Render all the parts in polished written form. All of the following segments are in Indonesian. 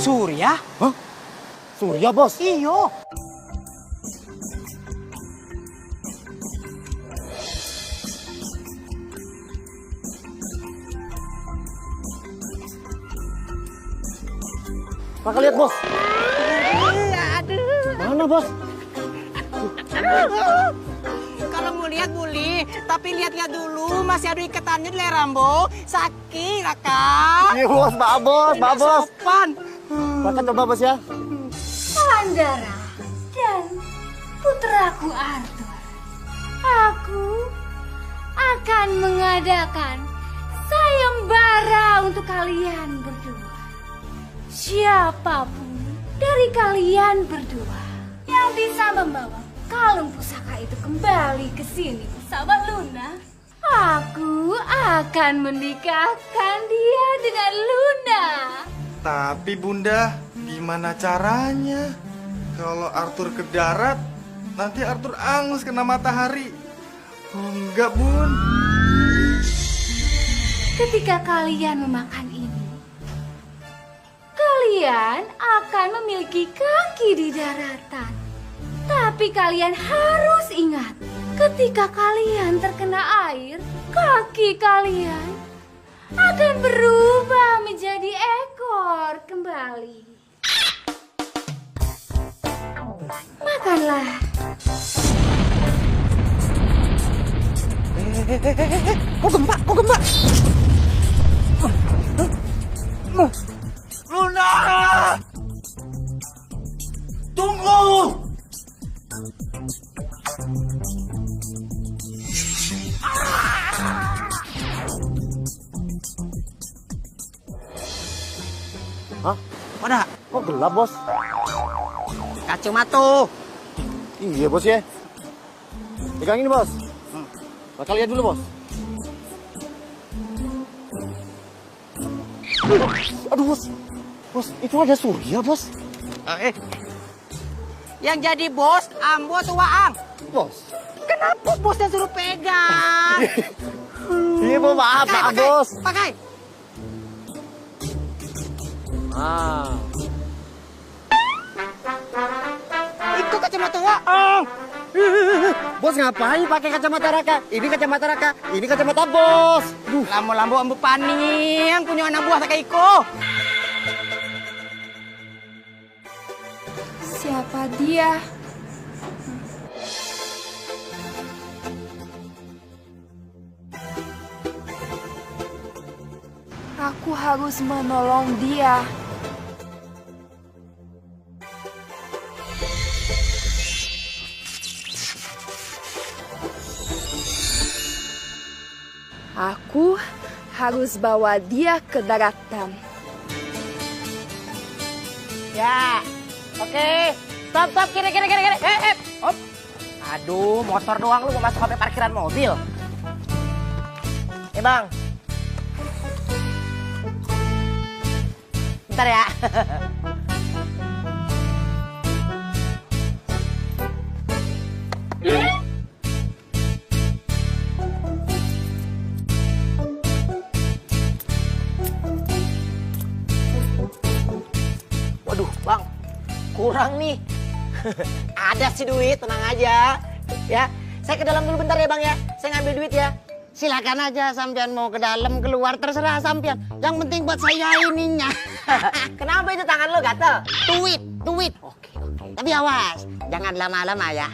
Surya? Hah? Surya, Bos? Iyo. Kakak lihat, Bos. Aduh. Mana, Bos? Kalau mau lihat boleh, tapi lihat-lihat dulu masih ada ikatannya di leher Rambo. Sakit, Raka. Iya, Bos. Maaf, Bos. Maaf, Tidak Bos. sopan. Kakak coba, Bos, ya. Andara dan putraku Arthur. Aku akan mengadakan sayembara untuk kalian berdua. Siapapun dari kalian berdua yang bisa membawa kalung pusaka itu kembali ke sini bersama Luna, aku akan menikahkan dia dengan Luna. Tapi Bunda, gimana caranya? Kalau Arthur ke darat, nanti Arthur angus kena matahari. Oh, enggak, Bun. Ketika kalian memakan ini, kalian akan memiliki kaki di daratan. Tapi kalian harus ingat, ketika kalian terkena air, kaki kalian akan berubah menjadi ekor kembali. Makanlah. Kok gempa? Kok gempa? Luna! Tunggu! Hah? Mana? Kok gelap, Bos? Kacamata. Iya, Bos, ya. Pegang ini, Bos. Kakak lihat dulu, Bos. Aduh, Bos. Bos, itu ada Surya, Bos. Yang jadi bos, Ambo atau Waang? Bos. Kenapa bosnya suruh pegang? Iya, Bos. Maaf, maaf, Bos. Pakai. Ah. Itu kacamata Waang. Bos ngapain pakai kacamata Raka? Ini kacamata Raka, ini kacamata Bos. Duh. Lambo-lambo ambu paning punya anak buah tak kayak iko. Siapa dia? Aku harus menolong dia. Aku harus bawa dia ke daratan. Ya. Oke. Stop, kiri. Hop. Aduh, motor doang lu mau masuk sampai parkiran mobil. Bang. Bentar ya. Waduh, Bang. Kurang nih. Ada sih duit, tenang aja. Ya, saya ke dalam dulu bentar ya, Bang ya. Saya ngambil duit ya. Silakan aja sampean mau ke dalam keluar terserah sampean. Yang penting buat saya ininya. Kenapa itu tangan lo gatel? Duit. Oke. Tapi awas, jangan lama-lama ya.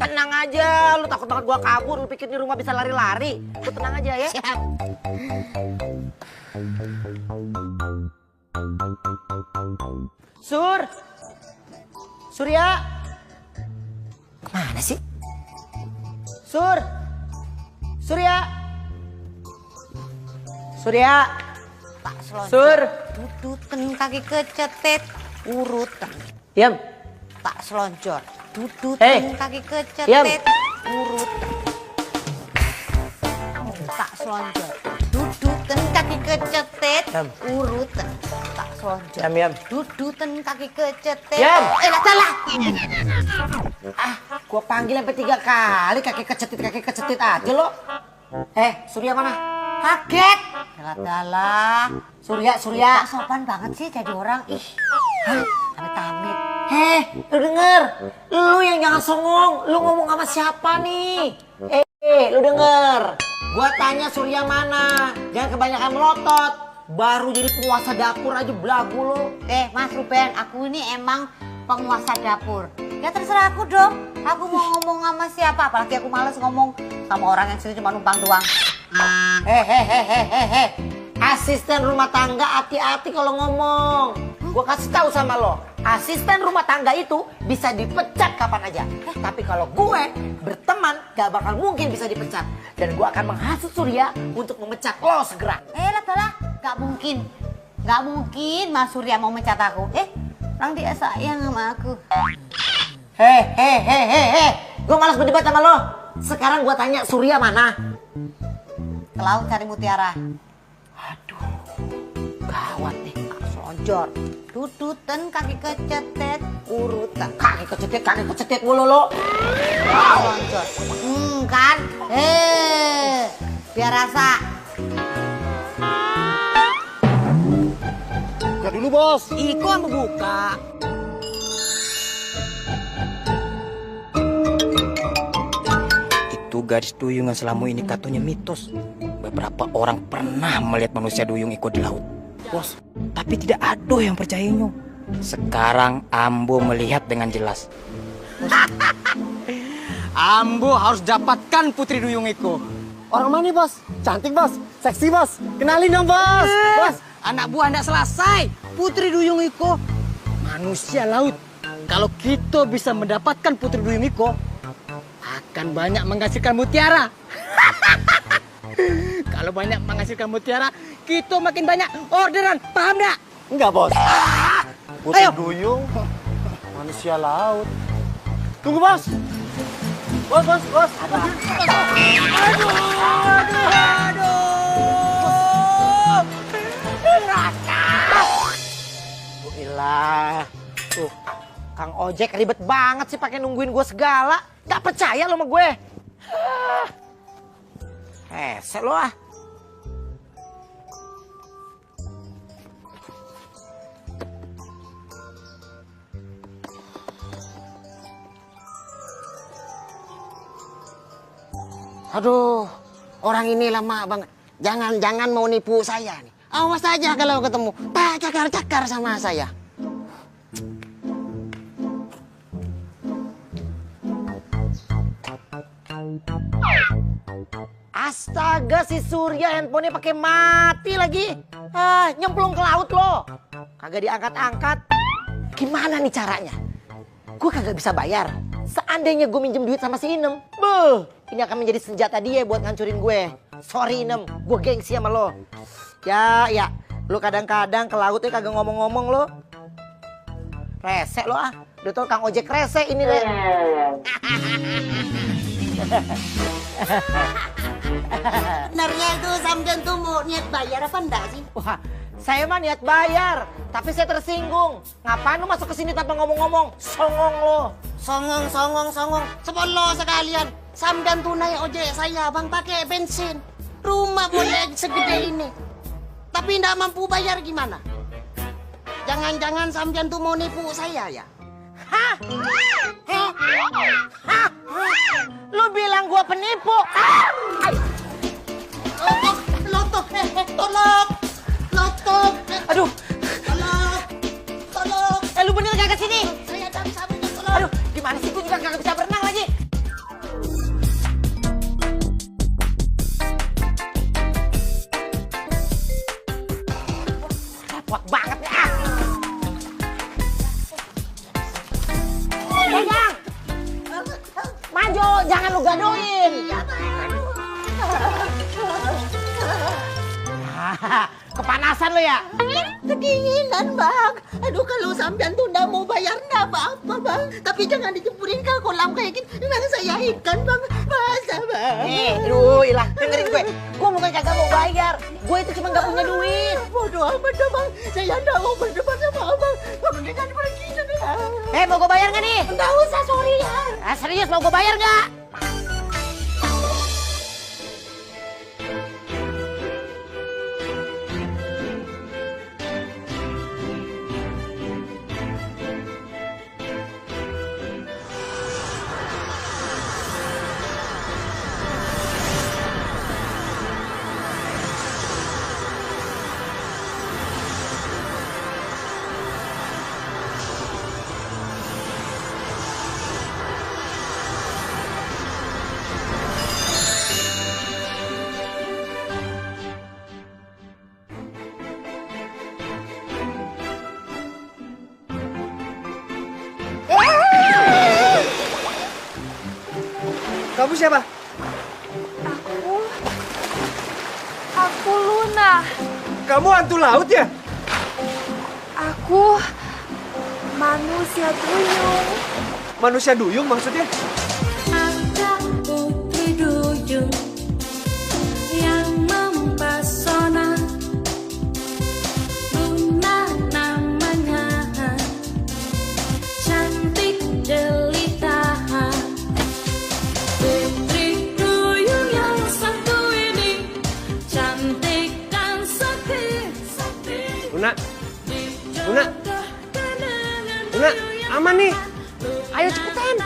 Tenang aja, lu takut banget gua kabur, lu pikir di rumah bisa lari-lari. Lu tenang aja ya. Siap. Surya. Kemana sih? Surya. Tak selonjor. Dudutan kaki kecetet urutan. Diam. Tak selonjor. Dudutan kaki kecetet urutan. Tak selonjor. Dudutan kaki kecetet urutan. Tak selonjor. Diam. Dudutan kaki kecetet. Diam. Salah. Gua panggil sampai 3 kali kaki kecetit aja lo. Surya mana? Kaget. Dalah. Surya. Sopan banget sih jadi orang. Ih, amit-amit. Lu denger. Lu yang jangan songong. Lu ngomong sama siapa nih? Lu denger. Gua tanya Surya mana. Jangan kebanyakan melotot. Baru jadi penguasa dapur aja belagu lu. Mas Ruben, aku ini emang penguasa dapur. Ya terserah aku dong. Aku mau ngomong sama siapa, apalagi aku males ngomong sama orang yang sini cuma numpang doang. Asisten rumah tangga hati-hati kalau ngomong. Gua kasih tahu sama lo, asisten rumah tangga itu bisa dipecat kapan aja. Tapi kalau gue berteman gak bakal mungkin bisa dipecat. Dan gue akan menghasut Surya untuk memecat lo segera. Lah, gak mungkin. Gak mungkin Mas Surya mau mencat aku. Orang dia sayang sama aku. Gue malas berdebat sama lo. Sekarang gue tanya, Surya mana? Ke laut cari mutiara. Aduh, gawat nih, selonjor. Dudutan kaki kecetet. Urutan, kaki kecetit mulu lo. Lonjor. Kan? Biar rasa. Buka dulu bos. Iko yang buka. Itu gadis duyung yang selama ini katanya mitos. Beberapa orang pernah melihat manusia duyung Iko di laut. Bos, tapi tidak ada yang percayanya. Sekarang Ambo melihat dengan jelas. Ambo harus dapatkan putri duyung Iko. Orang mana bos? Cantik bos, seksi bos. Kenalin dong bos. Bos. Anak buah tidak selesai. Putri duyung Iko manusia laut. Kalau kita bisa mendapatkan putri duyung Iko, akan banyak menghasilkan mutiara. Kalau banyak menghasilkan mutiara, kita makin banyak orderan. Paham nggak? Enggak bos. Putri Ayo. duyung, manusia laut. Tunggu bos. Bos. Ilah. Tuh, Kang Ojek ribet banget sih pakai nungguin gue segala. Gak percaya lo sama gue. Hese lo ah. Aduh, orang ini lama banget. Jangan mau nipu saya nih. Awas aja kalau ketemu. Tak cakar-cakar sama saya. Astaga, si Surya handphonenya pakai mati lagi. Nyemplung ke laut lo. Kagak diangkat-angkat. Gimana nih caranya? Gue kagak bisa bayar. Seandainya gue minjem duit sama si Inem, ini akan menjadi senjata dia buat ngancurin gue. Sorry Inem, gue gengsi sama lo. Ya, lo kadang-kadang ke lautnya kagak ngomong-ngomong lo. Rese lo ah, udah tau Kang Ojek rese ini deh. Benarnya itu sampean tuh mau niat bayar apa enggak sih? Wah, saya mah niat bayar, tapi saya tersinggung. Ngapain lo masuk ke sini tanpa ngomong-ngomong? Songong lo. Songong. Sepolo sekalian. Sampean tunai ojek saya bang pakai bensin. Rumah boleh segede ini. Tapi ndak mampu bayar gimana? Jangan-jangan sampean tuh mau nipu saya ya? Hah? Lu bilang gua penipu? Lotok, tolong. Lotok. Aduh, Tolong. lu bener gak kesini? Saya tak bisa berenang, tolong. Aduh, gimana sih gua juga gak bisa berenang lagi? Repot banget nih ah. Pegang. Maju, jangan lu gadoin. Kepanasan lu ya? Kedinginan bang. Aduh kalau sampean tuh nggak mau bayar nggak apa-apa bang. Tapi jangan dijempurin ke kolam kayak gini. Memang saya ikan bang. Masa bang? Aduh, ilah, dengerin gue. Gue bukan kagak mau bayar. Gue itu cuma gak punya duit. Bodoh amat dah bang. Saya nggak mau berdebat sama abang. Mendingan pergi deh. Mau gue bayar gak nih? Nggak usah sorry ya. Serius, mau gue bayar gak? Kamu siapa? Aku Luna. Kamu hantu laut ya? Aku manusia duyung. Manusia duyung maksudnya? Ada putri duyung yang mempesona. Luna namanya, cantik jelita. Putri duyung yang satu ini, cantik dan sakti. Luna. Luna. Luna, aman nih. Ayo cepetan.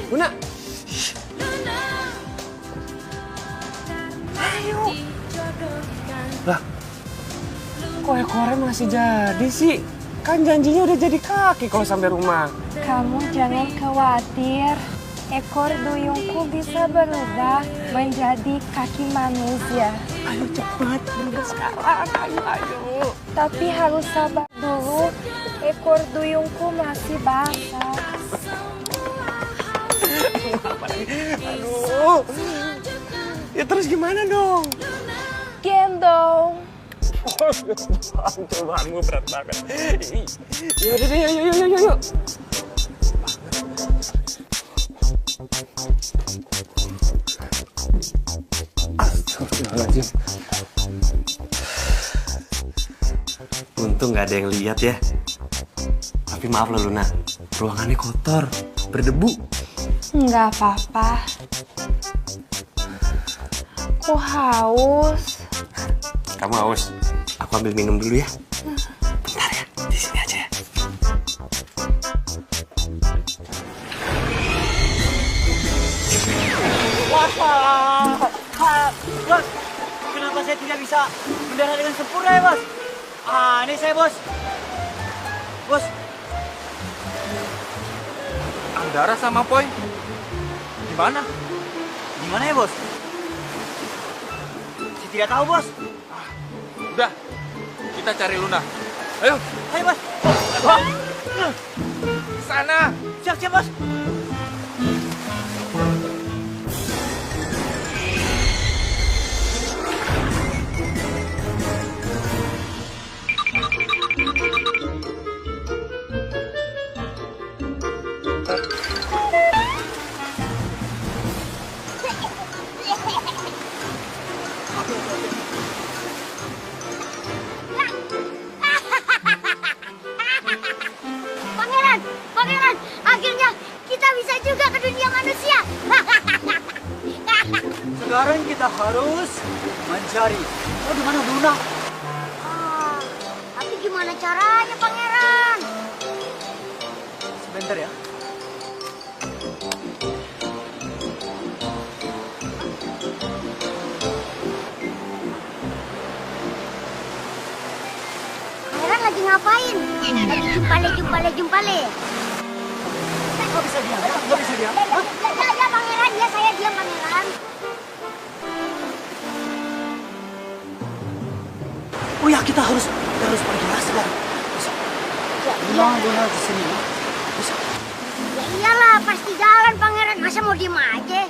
Luna. Ayo. Lah, kok ekornya masih jadi sih? Kan janjinya udah jadi kaki kalau sampai rumah. Kamu jangan khawatir. Ekor duyungku bisa berubah menjadi kaki manusia. Ayo cepat, berubah sekarang. Ayo. Tapi harus sabar dulu. Ekor duyungku masih basah. Aduh. Ya terus gimana dong? Gendong. Cobaanmu berat banget. Yaudah deh, yuk. Astagfirullahaladzim. Untung gak ada yang lihat ya. Tapi maaf loh Luna, ruangannya kotor, berdebu. Nggak apa-apa. Aku haus. Kamu haus? Aku ambil minum dulu ya. Bentar ya, di sini aja ya. Bos, kenapa saya tidak bisa mendarat dengan sempurna ya bos? Ini saya bos. Bos. Andara sama Poi. Gimana? Gimana ya bos? Saya tidak tahu bos. Udah, kita cari Luna. Ayo, Ayo bos. sana. Siap bos. Pangeran, akhirnya kita bisa juga ke dunia manusia. Sekarang kita harus mencari. Oh, di mana Luna? Tapi gimana caranya, Pangeran? Sebentar ya. Pangeran lagi ngapain? Lagi jumpale. Nggak bisa diam ya? Nggak bisa diam? Ya, Pangeran. Ya, saya diam, Pangeran. Oh ya, kita harus pergi lah sekarang. Bisa. Luna di sini. Bisa. Ya iyalah, pasti jalan, Pangeran. Masa mau diem aja?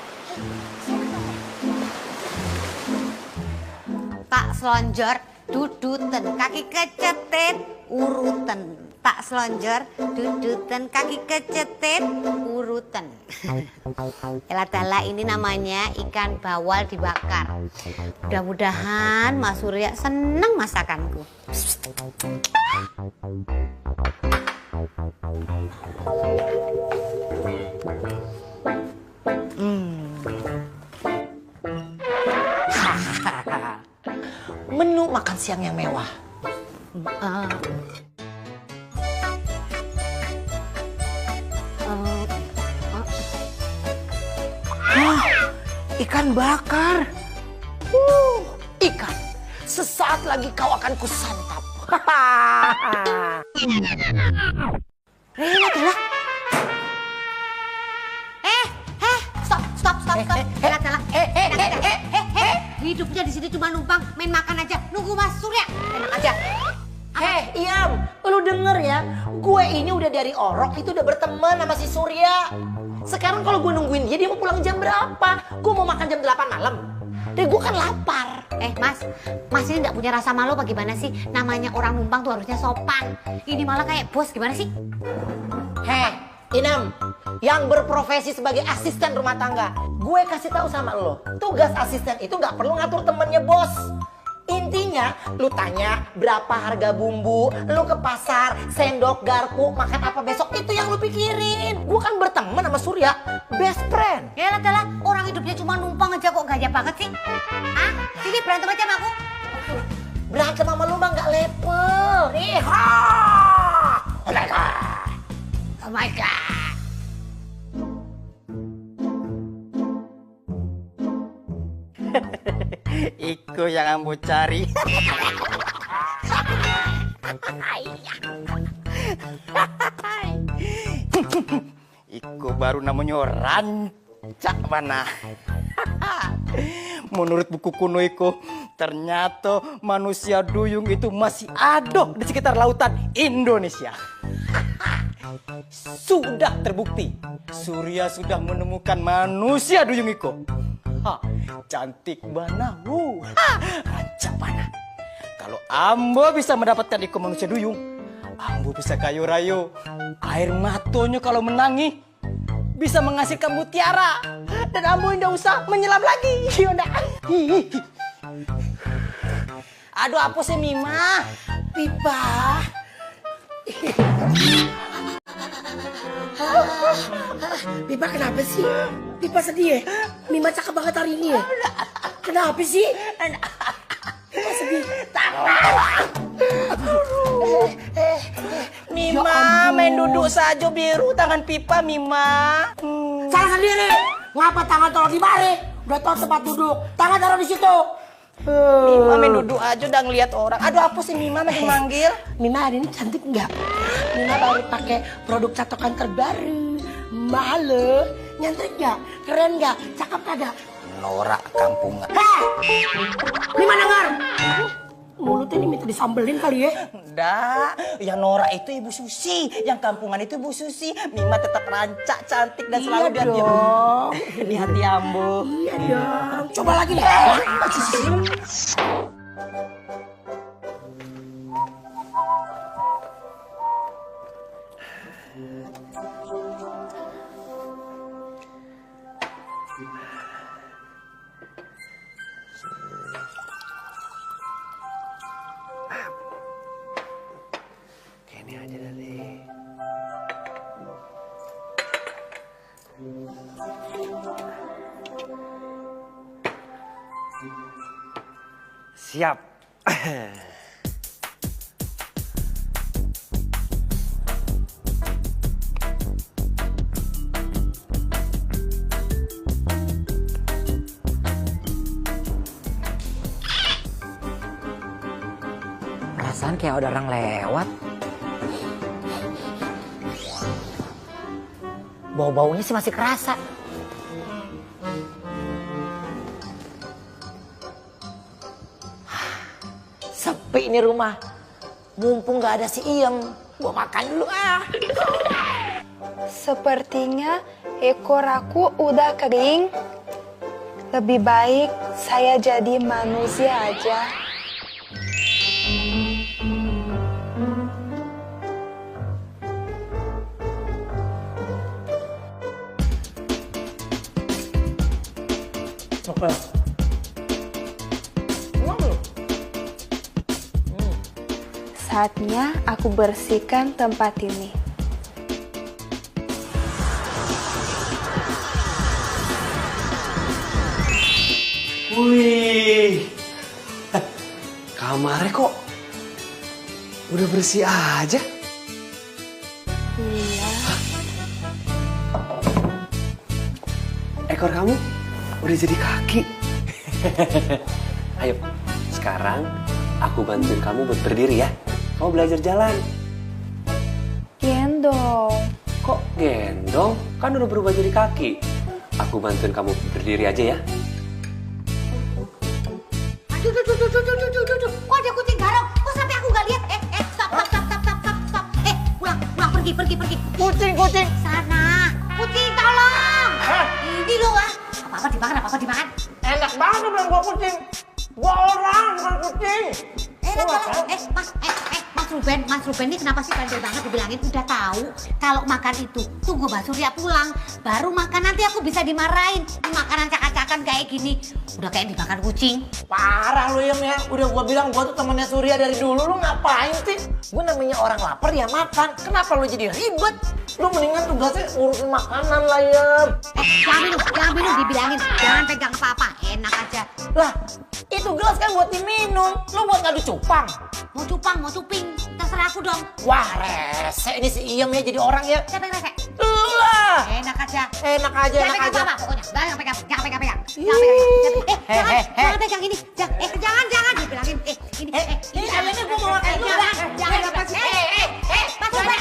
Tak selonjor, duduten, kaki kecetit, urutan. Tak selonjor, duduten, kaki kecetit, urutan. Elah ini namanya ikan bawal dibakar. Mudah-mudahan Mas Surya seneng masakanku. Menu makan siang yang mewah. Ikan bakar. Ikan. Sesaat lagi kau akan kusantap. Rela, stop. Rela. Hidupnya di sini cuma numpang, main makan aja. Nunggu Mas Surya. Enak aja. Iam, lu denger ya, gue ini udah dari Orok itu udah berteman sama si Surya. Sekarang kalau gue nungguin dia mau pulang jam berapa? Gue mau makan jam 8 malam. Dan gue kan lapar. Mas ini nggak punya rasa malu bagaimana sih? Namanya orang numpang tuh harusnya sopan. Ini malah kayak bos, gimana sih? Heh, Inem, yang berprofesi sebagai asisten rumah tangga, gue kasih tahu sama lo, tugas asisten itu nggak perlu ngatur temennya bos. Intinya, lu tanya berapa harga bumbu, lu ke pasar, sendok, garpu, makan apa besok, itu yang lu pikirin. Gue kan berteman sama Surya, best friend. Ya lah, orang hidupnya cuma numpang aja kok gajah banget sih. Hah? Sini berantem aja sama aku. Berantem sama lu mah nggak level. Nih, oh my god, oh my god. Iku yang ambo cari. Iku baru namanya rancak mana. Menurut buku kuno Iku, ternyata manusia duyung itu masih ada di sekitar lautan Indonesia. Sudah terbukti, Surya sudah menemukan manusia duyung Iku. Cantik bana, rancak bana. Kalau ambo bisa mendapatkan Iko manusia duyung, ambo bisa kayu rayu. Air matonya kalau menangi bisa menghasilkan mutiara, dan ambo tidak usah menyelam lagi. Aduh, apa sih Mima? Pipa. Pipa kenapa sih? Pipa sedih ya? Mima cakep banget hari ini ya? Kenapa sih? Pipa sedih. Mima main duduk saja biru tangan Pipa Mima. Salah sendiri. Ngapa tangan taruh di mari? Udah tahu tempat duduk. Tangan taruh di situ. Mima main duduk aja udah ngeliat orang. Aduh, apa sih Mima makin manggil? Mima hari ini cantik nggak? Mima baru pakai produk catokan terbaru. Mahal, nyantrik nggak? Keren nggak? Cakep kagak? Norak kampungan. Heh! Mima dengar? Mulutnya ini minta disambelin kali ya? Enggak, yang Nora itu Ibu Susi, yang kampungan itu Ibu Susi. Mima tetap rancak, cantik dan selalu Iya dong. di hati ambo. Iya dong. Coba lagi nih. Ini aja deh. Siap. Perasaan kayak ada orang lewat. Bau-baunya sih masih kerasa. Sepi ini rumah. Mumpung gak ada si Iem, gua makan dulu ah. Sepertinya ekor aku udah kering. Lebih baik saya jadi manusia aja. Saatnya aku bersihkan tempat ini. Wih, kamarnya kok udah bersih aja? Iya. Ekor kamu udah jadi kaki. Ayo, sekarang aku bantuin kamu buat berdiri ya. Kamu belajar jalan. Gendong. Kok gendong? Kan udah berubah jadi kaki. Aku bantuin kamu berdiri aja ya. Aduh. Kok ada kucing garong? Kok sampai aku nggak lihat? Stop. pergi. Kucing. Sana, kucing tolong. Ini loh ah. Apa-apa dimakan. Enak banget lu bilang gua kucing. Gua orang, bukan kucing. Mas Ruben ini kenapa sih bandel banget dibilangin udah tahu kalau makan itu tunggu Mbak Surya pulang baru makan, nanti aku bisa dimarahin. Ini makanan cakak-cakan kayak gini udah kayak dimakan kucing. Parah lu Yem ya. Udah gua bilang gua tuh temennya Surya dari dulu. Lu ngapain sih? Gua namanya orang lapar ya makan. Kenapa lu jadi ribet? Lu mendingan tugasnya urusin makanan lah Yem. Jangan minum dibilangin. Jangan pegang apa-apa, enak aja. Lah, itu gelas kan buat diminum. Lu buat ngadu cupang. Mau cupang, mau cuping, terserah aku dong. Wah, rese ini si Iem ya jadi orang ya. Siapa yang rese? Lah, Enak aja. enak aja. Apa pokoknya. Jangan pegang. Jangan pegang ini. Jangan dibilangin. Ini kalian gua mau makan dulu. Jangan apa sih? Mas Ruben.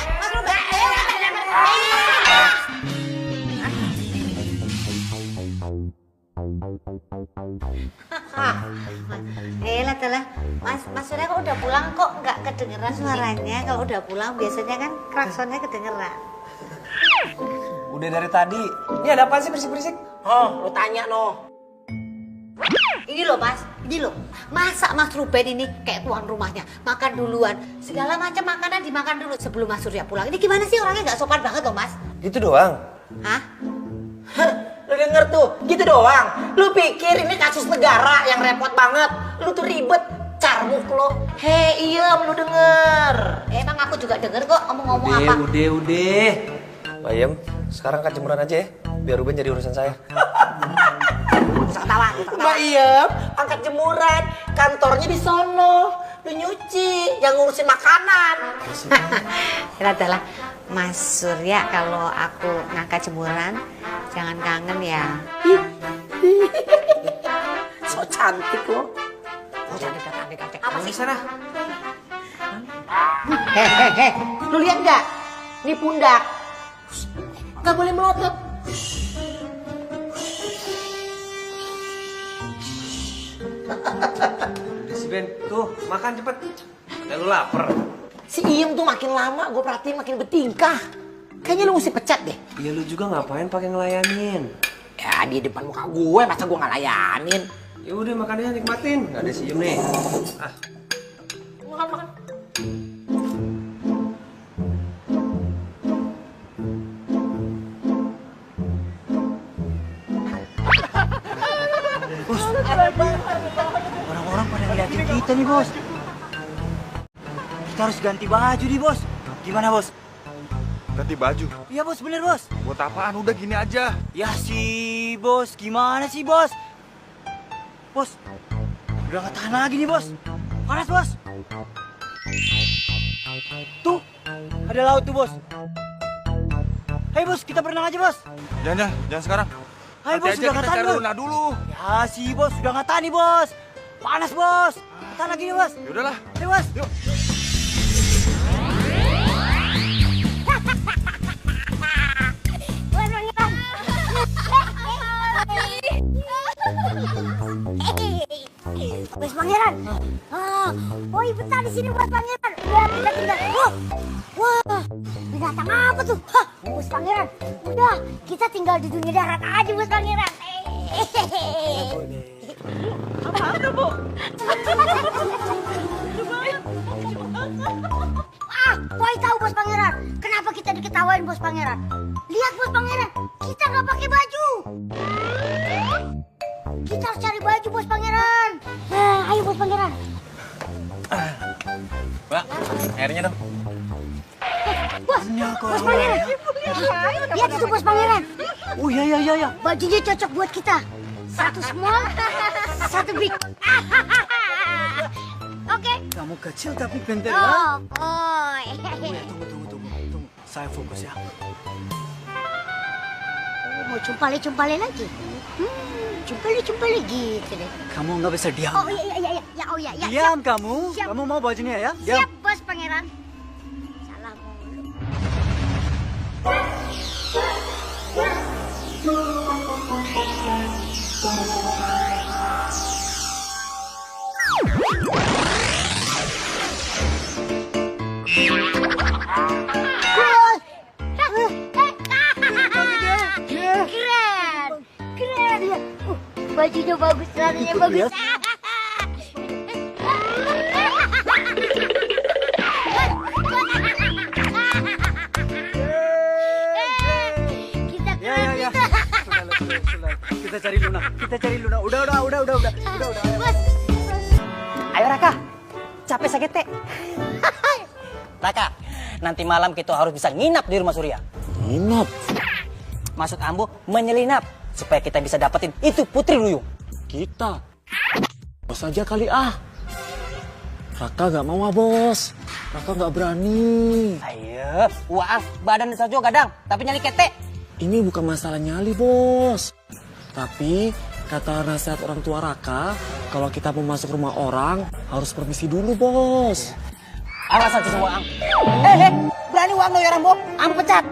Telah. Mas Surya kok udah pulang kok nggak kedengeran suaranya? Kalau udah pulang biasanya kan klaksonnya kedengeran. Udah dari tadi. Ini ada apa sih berisik-berisik? Oh, lu tanya no. Ini loh Mas, masa Mas Ruben ini kayak tuan rumahnya, makan duluan, segala macam makanan dimakan dulu sebelum Mas Surya pulang. Ini gimana sih, orangnya nggak sopan banget loh Mas? Gitu doang. Hah? Lu denger tuh, gitu doang. Lu pikir ini kasus negara yang repot banget. Lu tuh ribet, carmuk lo. Hei Iem, lu denger. Emang aku juga denger kok ngomong-ngomong apa. Udah. Mbak Iem, sekarang angkat jemuran aja ya. Biar Ruben jadi urusan saya. Bisa ketawa. Mbak Iem, angkat jemuran. Kantornya di sono. Lu nyuci, yang ngurusin makanan. Adalah Mas Surya kalau aku ngangkat jemuran, jangan kangen ya. So cantik lo. Oh, cantik. Apa sih sana? Hehehe, lu lihat nggak? Ini pundak. Gak boleh melotot. Udah si Ben, tuh makan cepet. Udah lu lapar. Si Iem tuh makin lama gue perhatiin makin bertingkah. Kayaknya lu mesti pecat deh. Ya lu juga ngapain pakai ngelayanin? Ya di depan muka gue, masa gue nggak layanin. Ya udah makannya nikmatin. Gak ada si Iem nih. Makan. Bos, orang-orang pada ngeliatin kita nih bos. Kita harus ganti baju nih bos. Gimana bos? Ganti baju. Iya bos, bener bos. Buat apaan? Udah gini aja. Ya sih bos, gimana sih bos? Bos, udah gak tahan lagi nih bos. Panas bos. Tuh, ada laut tuh bos. Hei bos, kita berenang aja bos. Jangan sekarang. Hai bos, Nanti aja udah kita gak tahan cari bos. Luna dulu. Ya sih bos, udah gak tahan nih bos. Panas bos. Tahan lagi nih bos. Yaudahlah. Ayo bos. Yuk. Bos Pangeran. Oh, betah di sini Bos Pangeran. Udah kita tinggal. Wah, binatang apa tuh? Bos Pangeran. Udah, kita tinggal di dunia darat aja Bos Pangeran. Apa Bu? Boy tahu Bos Pangeran. Kenapa kita diketawain Bos Pangeran? Lihat Bos Pangeran, kita nggak pakai baju. Kita harus cari baju Bos Pangeran. Nah, ayo Bos Pangeran. Mbak, airnya dong. Bos Pangeran. Lihat itu Bos Pangeran. Oh iya. Bajunya cocok buat kita. Satu small, satu big. Oke. Kamu kecil tapi pintar ya. Oh. Tunggu. Saya fokus ya. Mau cumpale lagi. Cumpale gitu deh. Kamu nggak bisa diam. Oh iya. Oh iya. Diam Siap. kamu. Siap. Kamu mau bajunya ya? Diam. Siap Bos Pangeran. Salah mulu. bajunya bagus, celananya bagus. Kita keren. Kita cari Luna. Udah. Bos. Ayo Raka, capek sakit teh. Raka, nanti malam kita harus bisa nginap di rumah Surya. Nginap. Maksud Ambo menyelinap supaya kita bisa dapetin itu Putri Duyung. Kita. Bos aja kali ah. Raka gak mau bos. Raka gak berani. Ayo, uang badan saja gadang, tapi nyali ketek. Ini bukan masalah nyali bos. Tapi kata nasihat orang tua Raka, kalau kita mau masuk rumah orang harus permisi dulu bos. Alasan sih semua ang. Berani uang lo ya Rambo? Ambo pecat.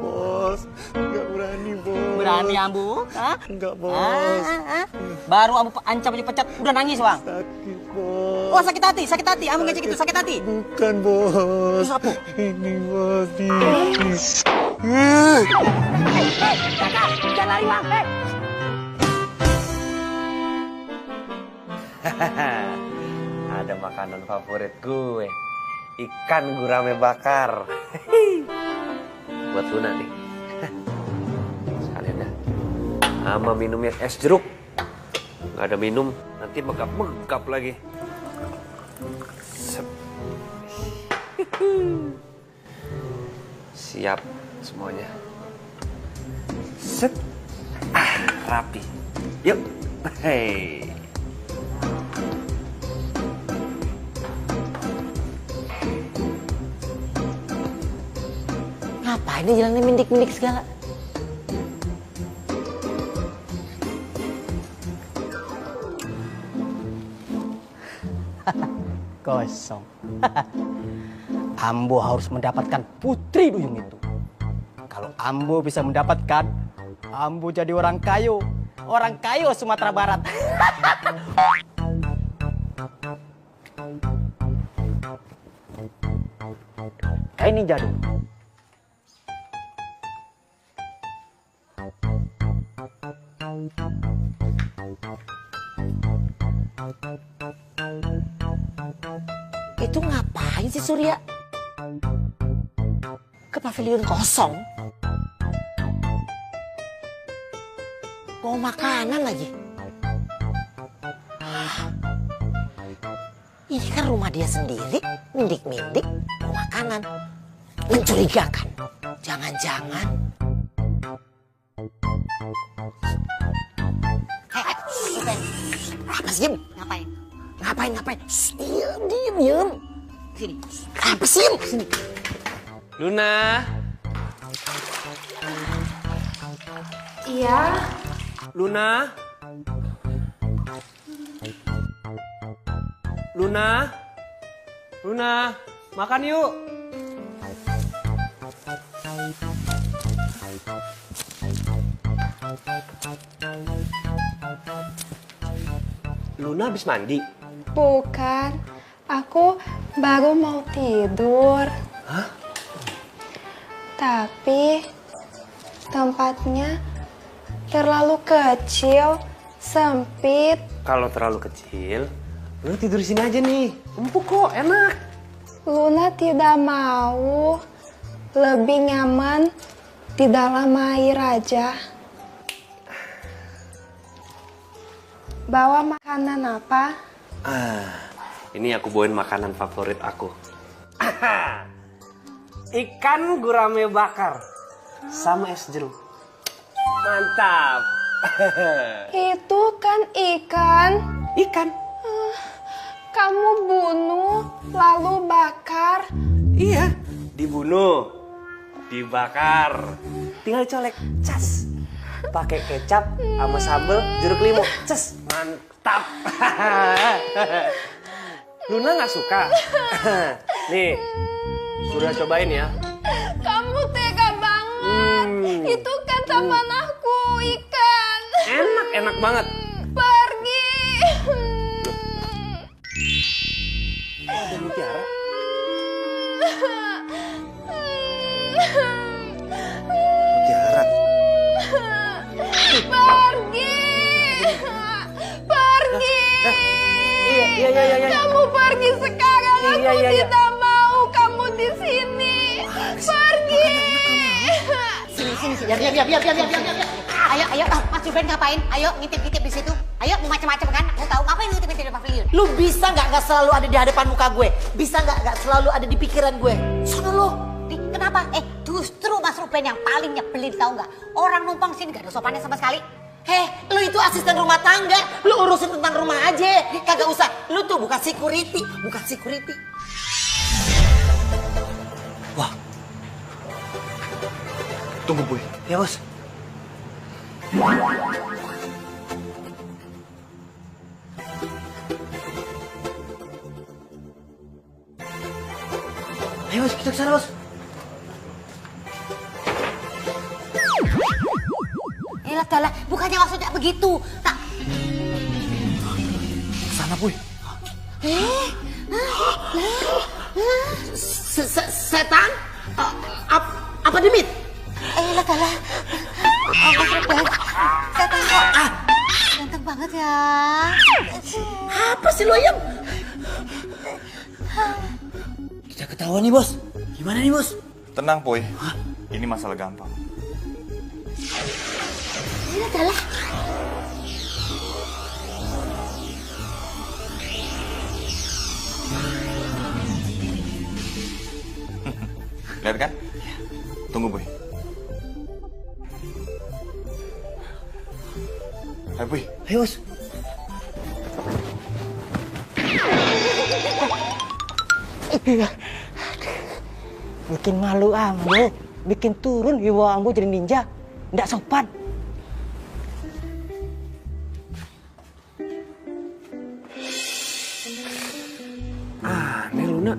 Bos, gak berani bos. Berani Ambo? Hah? Enggak bos. Baru Ambo ancam aja pecat, udah nangis uang. Sakit bos. Oh sakit hati. Ambo ngecek itu sakit hati. Bukan bos. Terus apa? Ini bos. Jangan lari uang. Ada makanan favorit gue, ikan gurame bakar. Buat Luna nih. Sekalian dah. Sama minumnya es jeruk. Nggak ada minum, nanti megap-megap lagi. Sep. Siap semuanya. Set. Rapi. Yuk. Hei. Ngapain dia jalannya mindik-mindik segala? Kosong. Ambo harus mendapatkan Putri Duyung itu. Kalau Ambo bisa mendapatkan, Ambo jadi orang kayo Sumatera Barat. Kayak ninja dong. Itu ngapain sih Surya? Ke pavilion kosong? Mau makanan lagi? Ini kan rumah dia sendiri, mindik-mindik, mau makanan. Mencurigakan. Jangan-jangan. Apa sih? Ngapain? Shh, diam. Sini. Apa sih? Sini. Luna. Iya, Luna. Luna, makan yuk. Luna habis mandi? bukan. Aku baru mau tidur. Hah? Tapi tempatnya terlalu kecil, sempit. Kalau terlalu kecil, Luna tidur di sini aja nih. Empuk kok, enak. Luna tidak mau, lebih nyaman di dalam air aja. Bawa makanan apa? Ini aku bawain makanan favorit aku. Ikan gurame bakar sama es jeruk. Mantap. Itu kan ikan. Ikan? Kamu bunuh, lalu bakar. Iya, dibunuh, dibakar. Tinggal colek, cas. Pakai kecap sama sambal jeruk limau, cas. Mantap. Luna nggak suka? Nih, sudah cobain ya. Kamu tega banget. Itu kan teman aku, ikan. Enak banget. Pergi. Ada mutiara. Mutiara. Pergi. tidak mau kamu di sini. Pergi. Sini. Biar. Ayo, Mas Ruben ngapain? Ayo, ngintip-ngintip di situ. Ayo, mau macam-macam kan? Aku tahu ngapain ngintip-ngintip di pavilion. Lu bisa nggak selalu ada di hadapan muka gue? Bisa nggak selalu ada di pikiran gue? Sono lu. Kenapa? Justru Mas Ruben yang paling nyebelin, tahu nggak? Orang numpang sini gak ada sopannya sama sekali. Lu itu asisten rumah tangga. Lu urusin tentang rumah aja. Kagak usah. Lu tuh bukan security. Wah. Tunggu, Boy. Ya, Bos. Ayo, Bos, kita kesana, Bos. Lah, bukannya maksudnya begitu. Tak. Sana, Boy. Setan? Apa demit? Lah. Mas Ruben. Setan kok. Ganteng banget ya. Apa sih lo, Yam? Kita ketahuan nih, Bos. Gimana nih, Bos? Tenang, Boy. Ini masalah gampang. Lihat kan? Tunggu, Boy. Ayo, Boy. Ayo, Bos. Bikin malu Ambo. Bikin turun wibawa Ambo jadi ninja. Nggak sopan. Aneh Luna.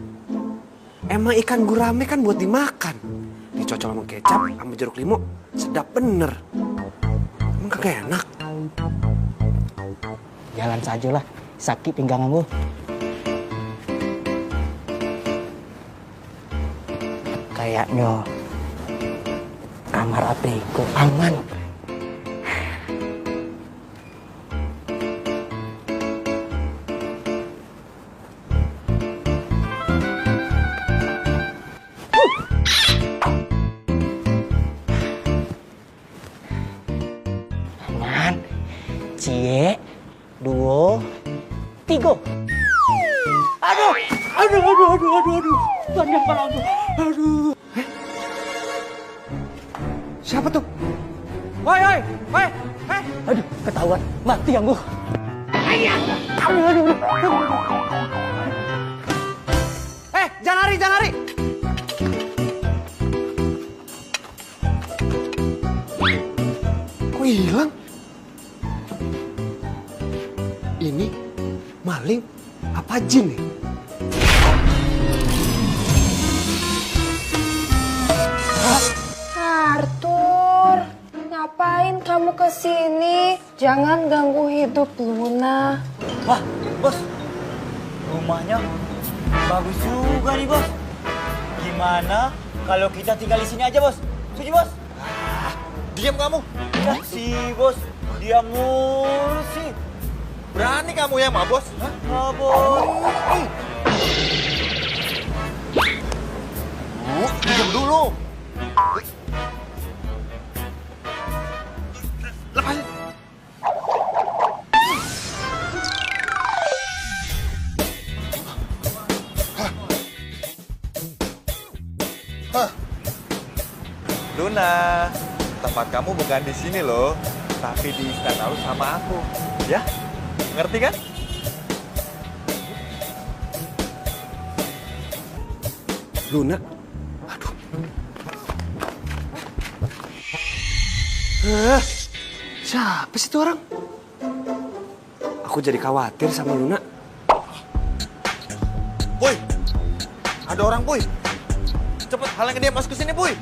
Emang ikan gurame kan buat dimakan. Dicocol sama kecap, sama jeruk limau, sedap bener. Emang kagak enak. Jalan sajalah. Sakit pinggang Ambo. Kayaknya kamar adekku aman. Aman. Cie, 2, 3. Aduh. Banyak kepala aku. Aduh. Siapa tuh? Woi. Aduh, ketahuan. Mati Ambo. Aduh. Jangan lari. Kok hilang? Ini maling apa jin nih? Arthur, ngapain kamu kesini? Jangan ganggu hidup Luna. Wah, Bos. Rumahnya bagus juga nih, Bos. Gimana kalau kita tinggal di sini aja, Bos? Setuju, Bos? Diam kamu. Ya sih, Bos. Diam mulu sih. Berani kamu ya, Ma Bos? Hah? Bos. Diam dulu. Lepasin. Luna, tempat kamu bukan di sini loh, tapi di Istana Laut sama aku, ya? Ngerti kan? Luna? Aduh. Siapa sih itu orang? Aku jadi khawatir sama Luna. Boy, ada orang, Boy. Cepet halangin dia masuk ke sini, Boy.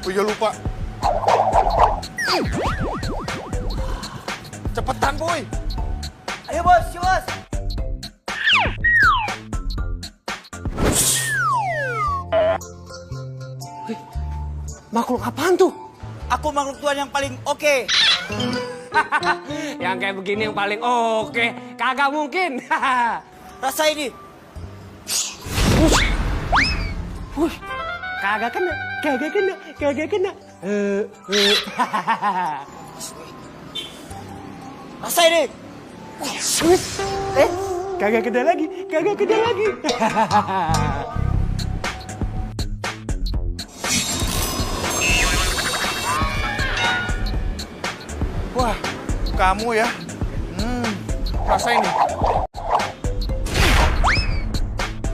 Oh iya lupa. Cepetan, Boy. Ayo, Bos. Bos. Makhluk apaan tuh? Aku makhluk Tuhan yang paling oke. Yang kayak begini yang paling oke. Kagak mungkin. Rasa ini. Kagak kena. Rasa ini. Kagak kena lagi. Wah, kamu ya. Rasa ini.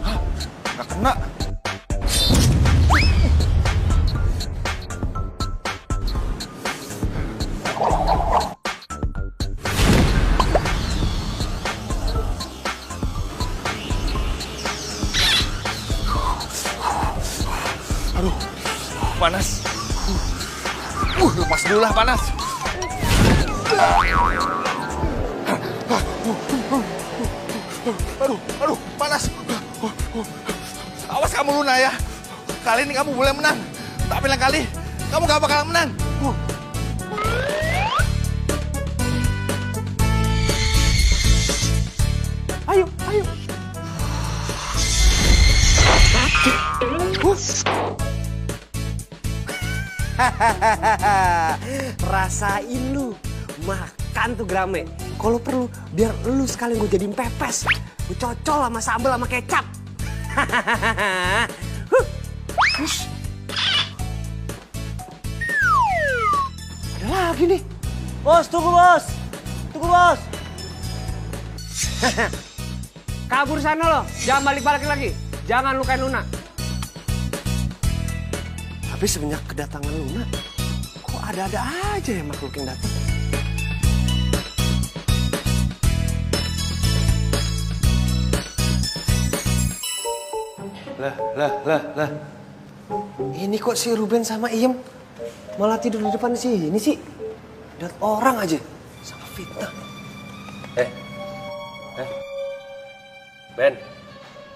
Hah, nggak kena. Aduh, panas. Lepas dulu lah panas. Aduh, panas. Awas kamu Luna ya. Kali ini kamu boleh menang. Tapi lain kali kamu gak bakalan menang. Ayo. Rasain lu. Makan tuh Grame. Kalau perlu biar lu sekali gue jadiin pepes. Gue cocol sama sambal sama kecap. Ada lagi nih. Bos, tunggu bos. Kabur sana lo. Jangan balik lagi. Jangan lukain Luna. Tapi semenjak kedatangan Luna, kok ada-ada aja ya makhluk yang datang. Lah. Ini kok si Ruben sama Iem malah tidur di depan sini sih? Lihat orang aja, sama fitnah. Ben,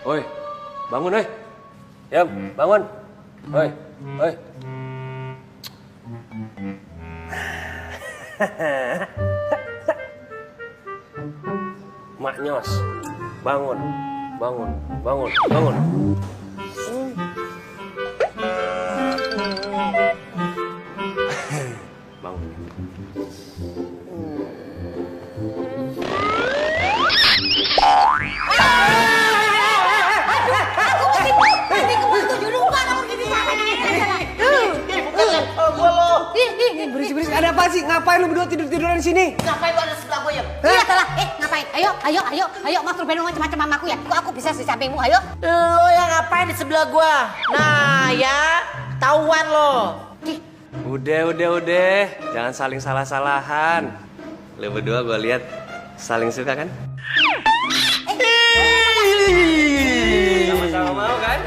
oi, bangun oi. Iem, bangun. Oi. Mak Nyos, bangun. Berisik, ada apa sih? Ngapain lu berdua tidur-tiduran di sini? Ngapain lu ada sebelah gue ya? Iya telah, ngapain? Ayo, Mas Ruben macam-macam sama aku ya. Kok aku bisa di sampingmu, ayo. Lo yang ngapain di sebelah gua? Nah ya, tahuan lo. Udah. Jangan saling salah-salahan. Lu berdua gua lihat saling suka kan? Sama-sama mau kan?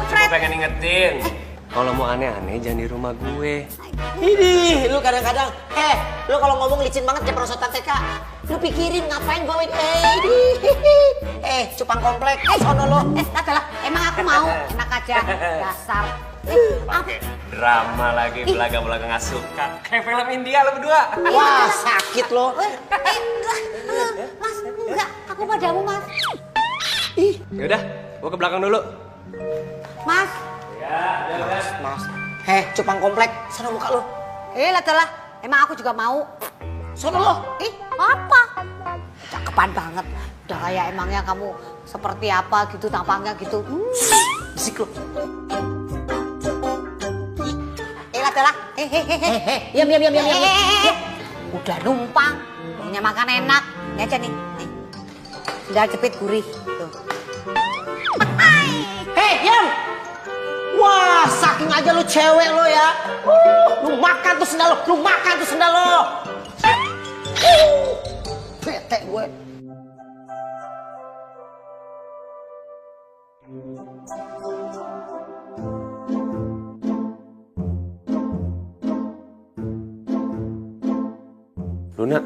Cuma pengen ingetin. Kalau mau aneh-aneh jangan di rumah gue. Ini, lu kadang-kadang, lu kalau ngomong licin banget kayak perosotan TK. Lu pikirin ngapain bawain, cupang komplek, sono lo. Adalah, emang aku mau, enak aja, dasar. Pakai drama lagi, belaga-belaga nggak suka. Kayak film India lo berdua. Wah, sakit lo. Mas, enggak, aku padamu, Mas. Yaudah, gua ke belakang dulu. Mas. Mas, cupang komplek, sana muka lo. Adalah, emang aku juga mau. Sono lo. Apa? Cakepan banget. Udah kayak emangnya kamu seperti apa gitu, tampangnya gitu. Bisik lo. Adalah, Diam. udah numpang, punya makan enak. Ini aja nih. Sendal jepit gurih. Tuh. Diam. Wah, saking aja lu cewek lo ya. Lu makan tuh sendal lo. Bete gue. Luna,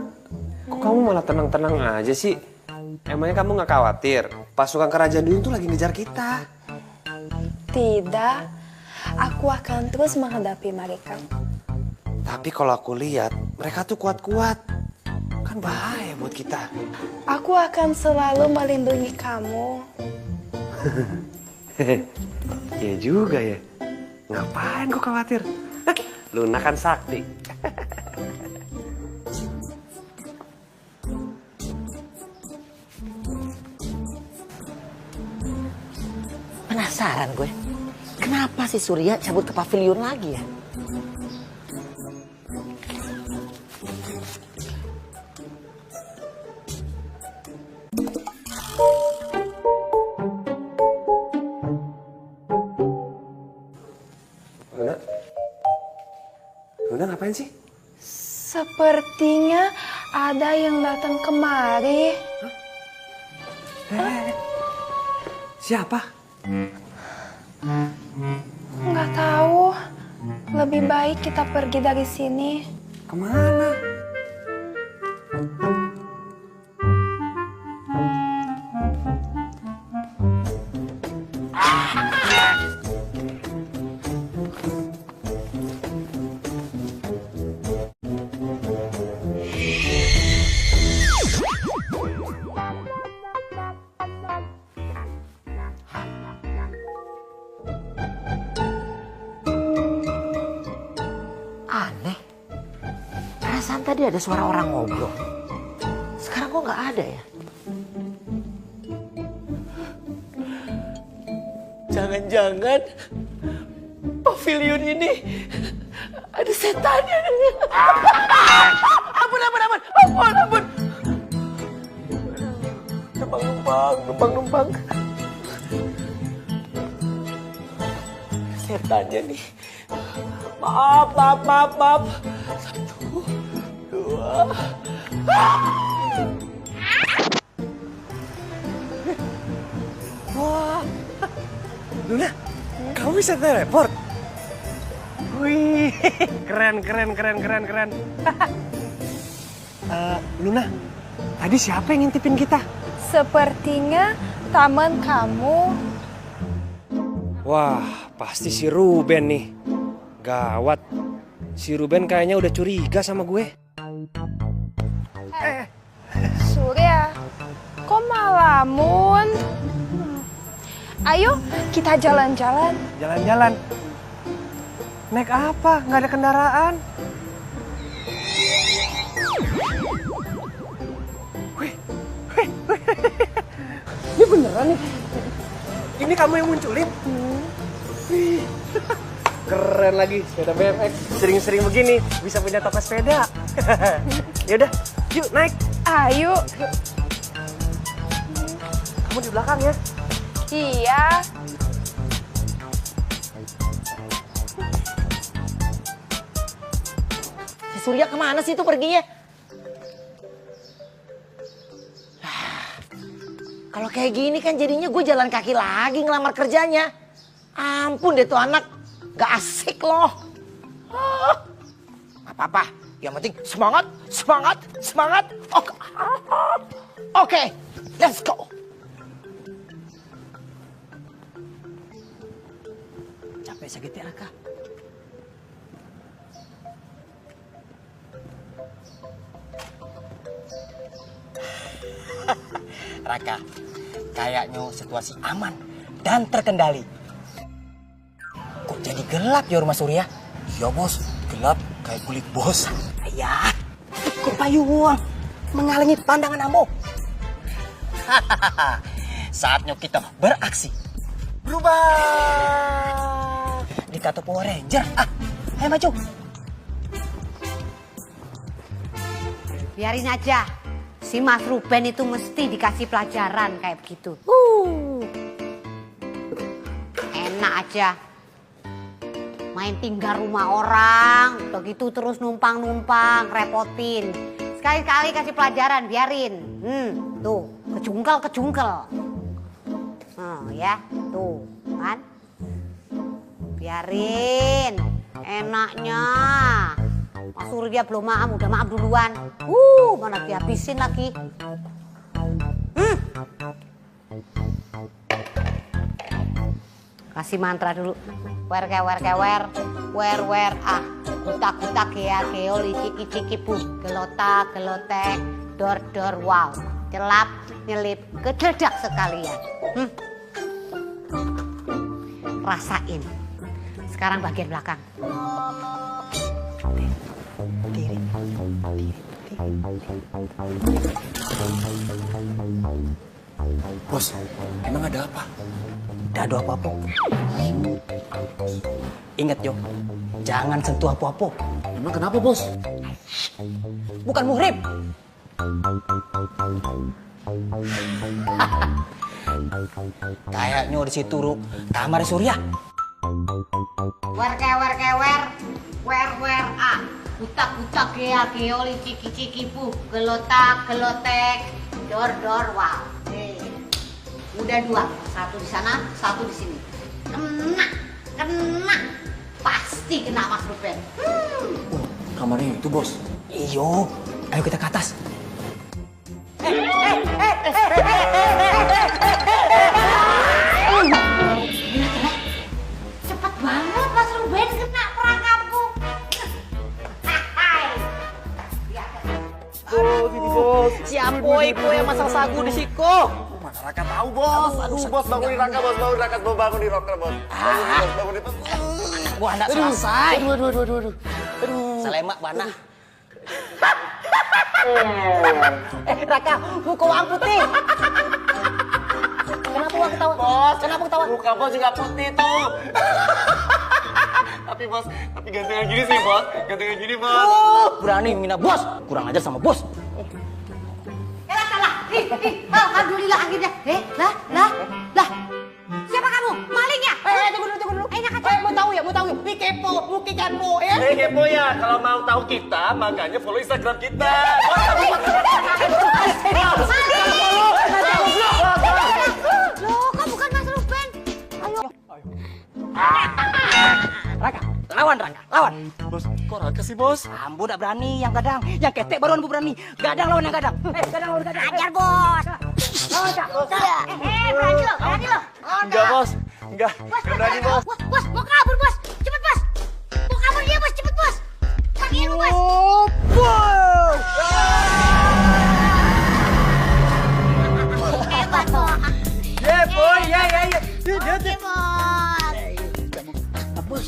kok kamu malah tenang-tenang aja sih? Emangnya kamu nggak khawatir? Pasukan kerajaan duyung tuh lagi ngejar kita. Tidak, aku akan terus menghadapi mereka. Tapi kalau aku lihat, mereka tuh kuat-kuat. Kan kan bahaya buat kita. Aku akan selalu melindungi kamu. Iya juga ya. Ngapain kok khawatir? Luna kan sakti. Penasaran gue, kenapa si Surya cabut ke pavilion lagi ya? Luna? Luna ngapain sih? Sepertinya ada yang datang kemari. Siapa? Nggak tahu. Lebih baik kita pergi dari sini. Kemana? Aneh. Perasaan tadi ada suara orang ngobrol. Sekarang kok nggak ada ya? Jangan-jangan pavilion ini ada setannya. Ampun. Numpang. Setannya nih. Maaf. 1, 2. Wah, Luna, kamu bisa teleport? Wih, keren. Luna, tadi siapa yang ngintipin kita? Sepertinya taman kamu. Wah, pasti si Ruben nih. Gawat, si Ruben kayaknya udah curiga sama gue. Surya, kok malamun? Ayo kita jalan-jalan. Jalan-jalan. Naik apa? Nggak ada kendaraan. Wih. Ini beneran nih. Ini kamu yang munculin? Wih. Keren lagi, sepeda BMX. Sering-sering begini, bisa punya toko sepeda. Yaudah, yuk naik. Ayo. Kamu di belakang ya. Iya. Si Surya kemana sih itu perginya? Kalau kayak gini kan jadinya gue jalan kaki lagi ngelamar kerjanya. Ampun deh tuh anak. Gak asik loh. Gak apa-apa. Yang penting semangat. Oke, let's go. Capek sakit ya, Raka. Raka, kayaknya situasi aman dan terkendali. Kok jadi gelap ya rumah Surya? Iya bos, gelap kayak kulit bos. Ayah, kok payung menghalangi pandangan Ambo. Saatnya kita beraksi. Berubah. Dikata Power Ranger. Ayo maju. Biarin aja. Si Mas Ruben itu mesti dikasih pelajaran kayak begitu. Enak aja. Main tinggal rumah orang, begitu terus numpang-numpang, repotin. Sekali-kali kasih pelajaran, biarin. Tuh, kejungkel. Ya, tuh, kan? Biarin, enaknya. Mas Surya belum maaf, udah maaf duluan. Mana dihabisin lagi. Kasih mantra dulu. Wer gutak gea geo ciki bu gelota gelotek Dor wow. Celap, nyelip, kededak sekalian. Rasain. Sekarang bagian belakang. Bos, emang ada apa? Tidak ada apa-apa. Ingat Jo, jangan sentuh apa-apa. Emang kenapa bos? Bukan muhrim. Kayaknya di situ Ruk, kamar Surya. Wer a. Kutak geoli ciki pu. Gelotek. Dor wow. Udah 2, satu di sana, satu di sini. Kena. Pasti kena Mas Ruben. Kamarnya itu bos. Iyo, ayo kita ke atas. Cepet banget Mas Ruben kena perangkapku. Si Apoy yang masang sagu di siko. Mana Raka tahu bos? Aduh bos bangunin Raka bos, bangunin Raka bos. Bangunin bos. Wah, enggak selesai. Aduh. Selemak mana? Raka, muka wang putih. Kenapa wang ketawa? Bos, kenapa ketawa? Muka bos juga putih tuh. tapi gantengan gini sih bos. Gantengan gini bos. Berani menghina bos. Kurang ajar sama bos. Salah. Alhamdulillah akhirnya. Lah. Siapa kamu? Maling ya? Tunggu dulu. Mau tahu ya? Ini kepo ya. Kepo ya. Kalau mau tahu kita, makanya follow Instagram kita. Loh, kok bukan Mas Ruben? Ayo. Raka, lawan. Bos, kok Raka sih bos? Ambo udah berani, yang gadang. Yang ketek baru Ambo berani. Gadang lawan yang gadang. Gadang lawan gadang. Ajar bos. Berani lo. Enggak bos. Enggak berani bos. Bos, mau kabur bos. Cepet bos. Mau kabur dia bos, cepet bos. Pakai lu bos. Hebat bos. Boy, ya. Oke bos. Bos,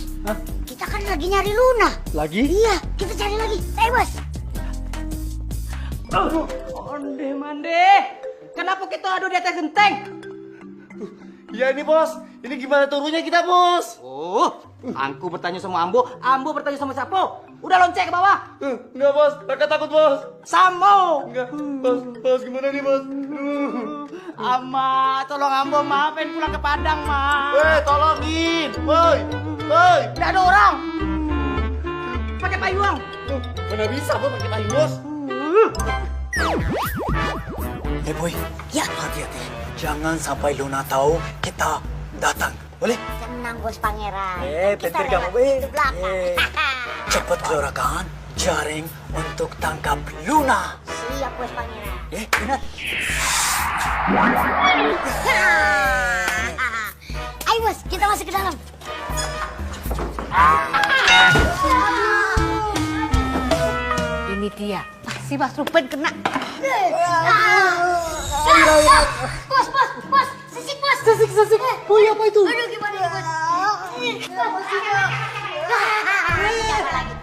kita kan lagi nyari Luna. Lagi? Iya, kita cari lagi. Bos. Mande. Kenapa kita adu di atas genteng? Ya ini bos. Ini gimana turunnya kita bos? Angku bertanya sama Ambo bertanya sama siapa? Udah lonceng ke bawah. Enggak bos, Raka takut bos. Samo. Enggak, bos gimana nih bos? Ama, tolong Ambo maafin pulang ke Padang, Ma. Tolongin, boy. Tidak ada orang. Pakai payung. Mana bisa bos pakai payung bos? Boy. Ya. Hati-hati. Jangan sampai Luna tahu kita datang. Boleh? Tenang bos pangeran. Pintar Kita kamu, relax di belakang. Cepat keluarkan jaring untuk tangkap Luna. Siap bos pangeran. Ingat. Ayo bos, kita masuk ke dalam. Ini dia. Si Mas Ruben kena. Bos, sisik bos. Sisik. Oh iya, apa itu? Aduh gimana bos?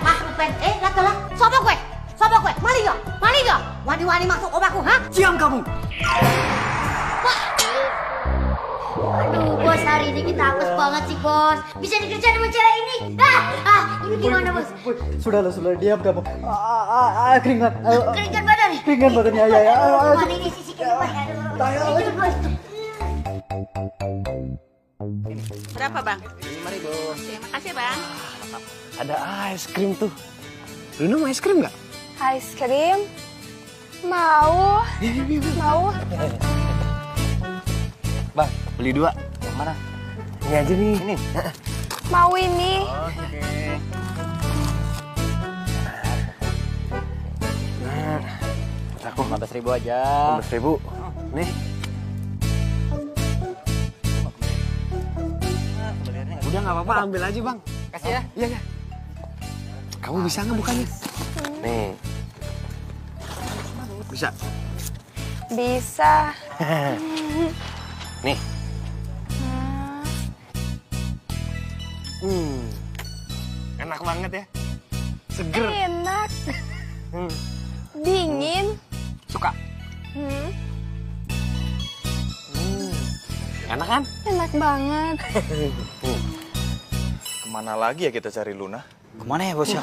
Mas Ruben, lah. Sopo kue? Maling ya? Wani-wani masuk omaku, ha? Diam kamu. Aduh bos, hari ini kita apes banget sih bos. Bisa dikerjain sama cewek ini. Ini gimana bos? Sudah diam kamu. Keringat. Keringat badan. Keringat badannya ya. Mana ini sisikin bos? Aduh. Itu bos. Berapa bang? 5.000. Terima kasih bang. Ada es krim tuh. Luna mau es krim nggak? Es krim? Mau. Bang, beli 2. Yang mana? Ini aja nih. Ini. Mau ini. Oke. Aku 15.000 aja. 15.000. Nih. Udah nggak apa-apa, ambil aja bang. Kasih ya. Iya. Kamu bisa nggak bukanya? Nih. Bisa? Bisa. Nih. Enak banget ya. Seger. Enak. Dingin. Suka? Enak kan? Enak banget. Kemana lagi ya kita cari Luna? Kemana ya bos ya?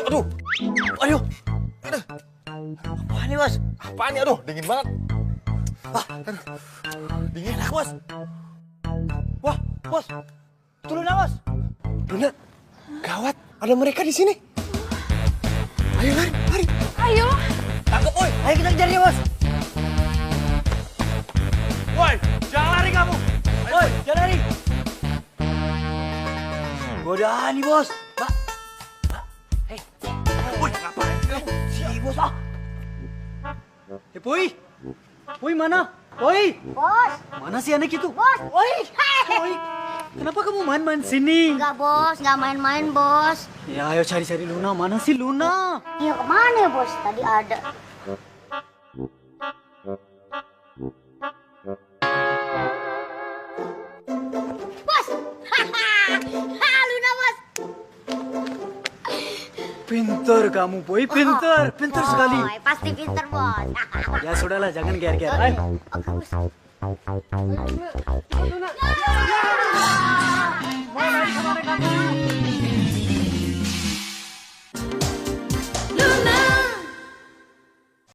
Aduh. Aduh. Apaan nih bos? Apaan ya? Aduh, dingin banget. Aduh. Dingin. Enak bos. Wah bos. Itu Luna bos. Luna, gawat. Ada mereka di sini. Ayo lari, lari. Ayo. Tangkap woi. Ayo kita kejar dia bos. Woi, jangan lari kamu. Woi jangan lari. Godaan nih bos. Pak. Hei. Woi, ngapain kamu? Si bos ah. Poi. Poi mana? Poi. Bos, Mana si anak itu? bos. Poi. Poi. Kenapa kamu main-main sini? Enggak bos, enggak main-main bos. Ya ayo cari-cari Luna. Mana sih Luna? Iya kemana ya bos? Tadi ada. Bos, Luna bos. Pinter kamu, Poi. Pinter. Pinter sekali. Oh, pasti pinter bos. Ya sudahlah, jangan ger-ger. Ayo. Oke bos.